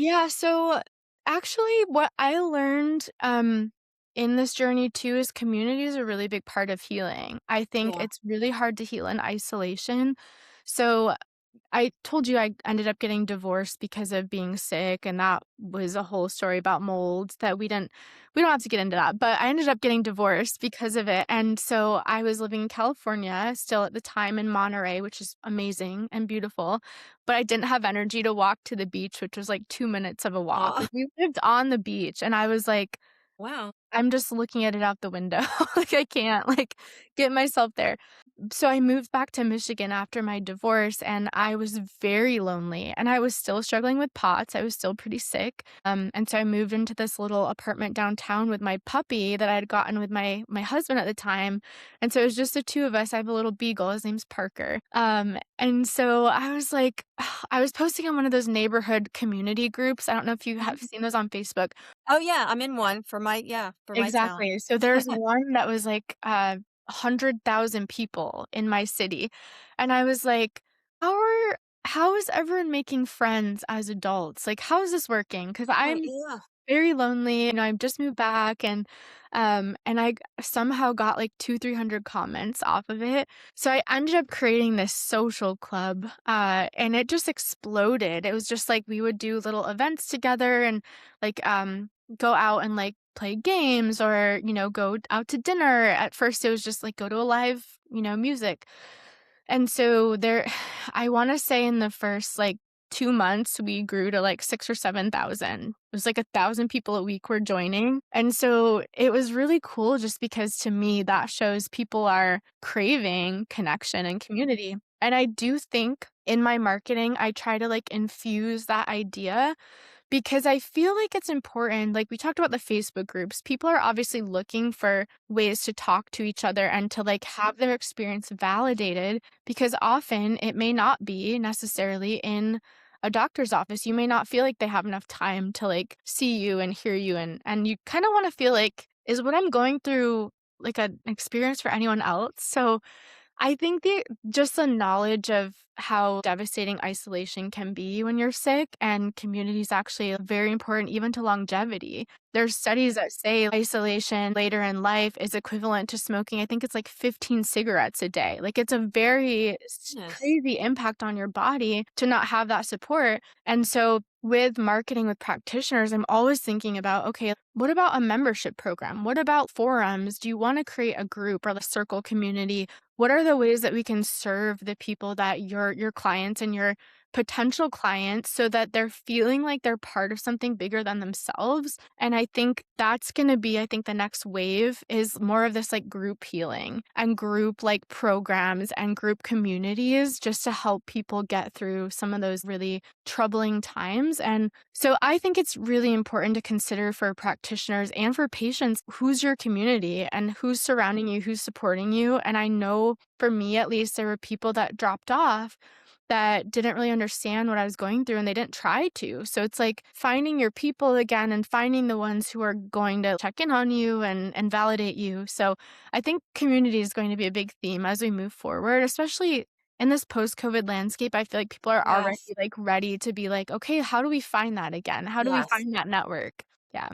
Yeah, so actually what I learned in this journey too is community is a really big part of healing. I think Yeah. it's really hard to heal in isolation. So I told you I ended up getting divorced because of being sick, and that was a whole story about mold that we don't have to get into that, but I ended up getting divorced because of it, and so I was living in California still at the time in Monterey, which is amazing and beautiful, but I didn't have energy to walk to the beach, which was like 2 minutes of a walk. Aw, Like, we lived on the beach, and I was like, wow. I'm just looking at it out the window. Like, I can't, like, get myself there. So I moved back to Michigan after my divorce, and I was very lonely, and I was still struggling with POTS. I was still pretty sick. And so I moved into this little apartment downtown with my puppy that I had gotten with my husband at the time. And so it was just the 2 of us. I have a little beagle. His name's Parker. And so I was like I was posting on one of those neighborhood community groups. I don't know if you have Mhm. seen those on Facebook. Oh, yeah, I'm in one for my town. Exactly. So there's one that was like, 100,000 people in my city, and I was like, "How are how is everyone making friends as adults? Like, how is this working? Because 'Cause Right, I'm yeah. very lonely, I've just moved back and I somehow got like 300 comments off of it. So I ended up creating this social club, and it just exploded. It was just like we would do little events together and like go out and like play games or, go out to dinner. At first it was just like go to a live, music. And so there I wanna say in the first, like, 2 months, we grew to, like, 6 or 7,000. It was like 1,000 people a week were joining, and so it was really cool just because to me, that shows people are craving connection and community. And I do think in my marketing, I try to, like, infuse that idea because I feel like it's important. Like we talked about the Facebook groups, people are obviously looking for ways to talk to each other and to like have their experience validated because often it may not be necessarily in a doctor's office. You may not feel like they have enough time to like see you and hear you and you kind of want to feel like is what I'm going through like an experience for anyone else. So I think just the knowledge of how devastating isolation can be when you're sick and community is actually very important even to longevity. There's studies that say isolation later in life is equivalent to smoking. I think it's like 15 cigarettes a day. Like it's a very Goodness. crazy impact on your body to not have that support. And so with marketing with practitioners, I'm always thinking about, okay, what about a membership program? What about forums? Do you want to create a group or a circle community? What are the ways that we can serve the people that your clients and your potential clients so that they're feeling like they're part of something bigger than themselves? And I think that's going to be I think the next wave is more of this like group healing and group like programs and group communities just to help people get through some of those really troubling times. And so I think it's really important to consider for practitioners and for patients who's your community and who's surrounding you, who's supporting you. And I know for me, at least, there were people that dropped off that didn't really understand what I was going through and they didn't try to. So it's like finding your people again and finding the ones who are going to check in on you and validate you. So I think community is going to be a big theme as we move forward, especially in this post-COVID landscape. I feel like people are already Yes. like ready to be like, okay, how do we find that again? How do we Yes. find that network? Yeah.